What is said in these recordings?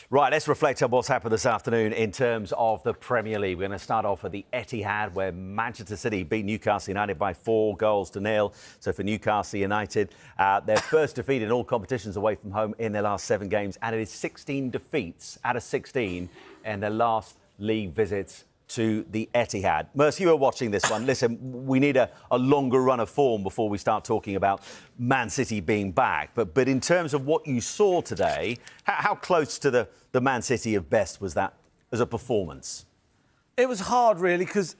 Right, let's reflect on what's happened this afternoon in terms of the Premier League. We're going to start off at the Etihad, where Manchester City beat Newcastle United by 4-0. So for Newcastle United, their first defeat in all competitions away from home in their last 7 games, and it is 16 defeats out of 16 in their last league visits to the Etihad. Mercy, you were watching this one. Listen, we need a longer run of form before we start talking about Man City being back. But in terms of what you saw today, how close to the Man City of best was that as a performance? It was hard, really, because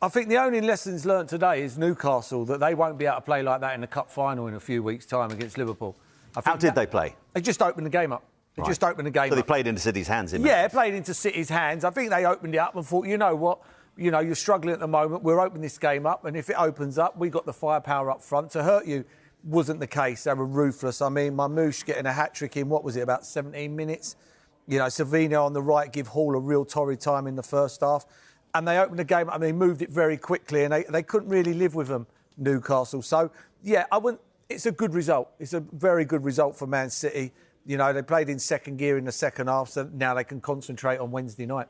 I think the only lessons learnt today is Newcastle, that they won't be able to play like that in the cup final in a few weeks' time against Liverpool. How did they play? They just opened the game up. They just opened the game up. So they played into City's hands, Yeah, played into City's hands. I think they opened it up and thought, you know what, you're struggling at the moment. We'll open this game up, and if it opens up, we've got the firepower up front. To hurt you wasn't the case. They were ruthless. I mean, Marmouset getting a hat-trick in, what was it, about 17 minutes? Silvino on the right give Hall a real torrid time in the first half. And they opened the game up and they moved it very quickly, and they couldn't really live with them, Newcastle. So, yeah, it's a good result. It's a very good result for Man City. They played in second gear in the second half, so now they can concentrate on Wednesday night.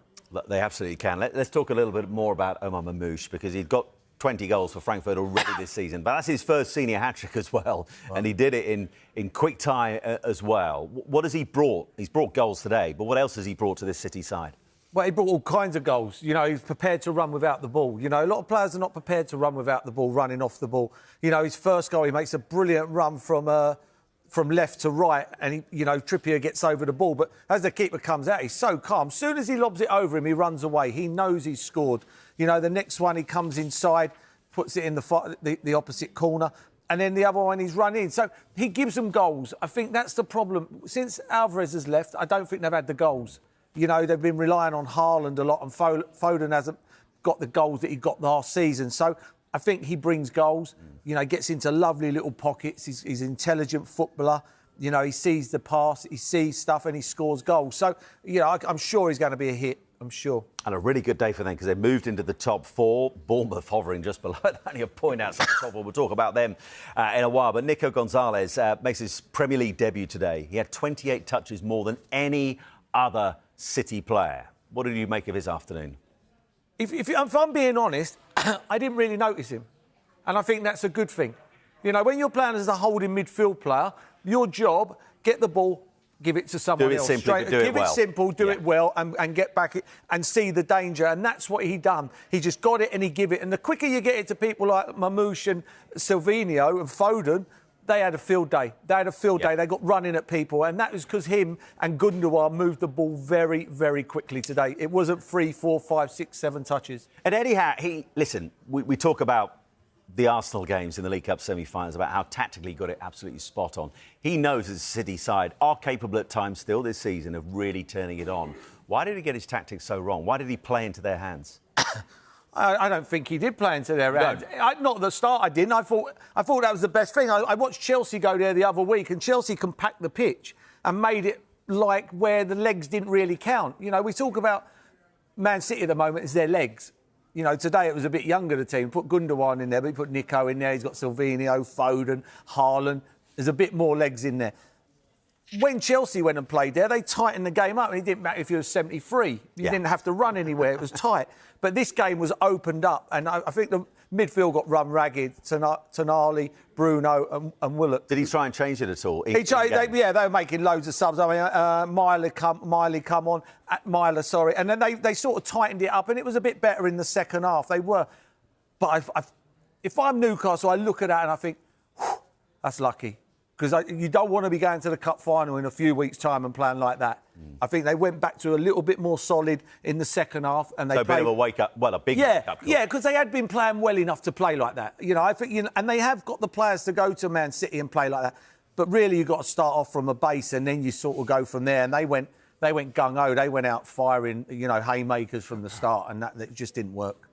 They absolutely can. Let's talk a little bit more about Omar Marmouset, because he'd got 20 goals for Frankfurt already this season. But that's his first senior hat-trick as well, right. And he did it in quick time as well. What has he brought? He's brought goals today, but what else has he brought to this City side? Well, he brought all kinds of goals. He's prepared to run without the ball. A lot of players are not prepared to run without the ball, running off the ball. His first goal, he makes a brilliant run from left to right, and Trippier gets over the ball. But as the keeper comes out, he's so calm. As soon as he lobs it over him, he runs away. He knows he's scored. The next one, he comes inside, puts it in the opposite corner, and then the other one, he's run in. So he gives them goals. I think that's the problem. Since Alvarez has left, I don't think they've had the goals. They've been relying on Haaland a lot, and Foden hasn't got the goals that he got last season. So I think he brings goals, gets into lovely little pockets. He's an intelligent footballer. He sees the pass, he sees stuff, and he scores goals. So, I'm sure he's going to be a hit. I'm sure. And a really good day for them, because they moved into the top 4. Bournemouth hovering just below, only a point outside the top 4. We'll talk about them in a while. But Nico Gonzalez makes his Premier League debut today. He had 28 touches more than any other City player. What did you make of his afternoon? If I'm being honest, I didn't really notice him. And I think that's a good thing. When you're playing as a holding midfield player, your job, get the ball, give it to someone else. Give it simple, do it well, and get back and see the danger. And that's what he done. He just got it and he give it. And the quicker you get it to people like Marmouset and Silvino and Foden, they had a field day. They got running at people, and that was because him and Gundogan moved the ball very, very quickly today. It wasn't 3, 4, 5, 6, 7 touches. At Etihad, listen, we talk about the Arsenal games in the League Cup semi-finals, about how tactically he got it absolutely spot on. He knows that the City side are capable at times still this season of really turning it on. Why did he get his tactics so wrong? Why did he play into their hands? I don't think he did play into their hands. Not at the start, I didn't. I thought that was the best thing. I watched Chelsea go there the other week, and Chelsea compact the pitch and made it like where the legs didn't really count. We talk about Man City at the moment as their legs. Today it was a bit younger, the team. Put Gundogan in there, but he put Nico in there. He's got Silvino, Foden, Haaland. There's a bit more legs in there. When Chelsea went and played there, they tightened the game up. And it didn't matter if you were 73. You didn't have to run anywhere. It was tight. But this game was opened up. And I think the midfield got run ragged. Tonali, Bruno and Willock. Did he try and change it at all? They were making loads of subs. I mean, Miley come on. And then they sort of tightened it up. And it was a bit better in the second half. They were. But if I'm Newcastle, I look at that and I think, that's lucky. Because you don't want to be going to the cup final in a few weeks' time and playing like that. I think they went back to a little bit more solid in the second half, and they played a bit of a wake-up, a big wake-up call. Yeah, because they had been playing well enough to play like that. I think, and they have got the players to go to Man City and play like that. But really, you've got to start off from a base, and then you sort of go from there. And they went gung-ho. They went out firing, haymakers from the start, and that just didn't work.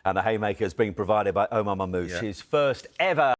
And the haymakers being provided by Omar Marmouset, his first ever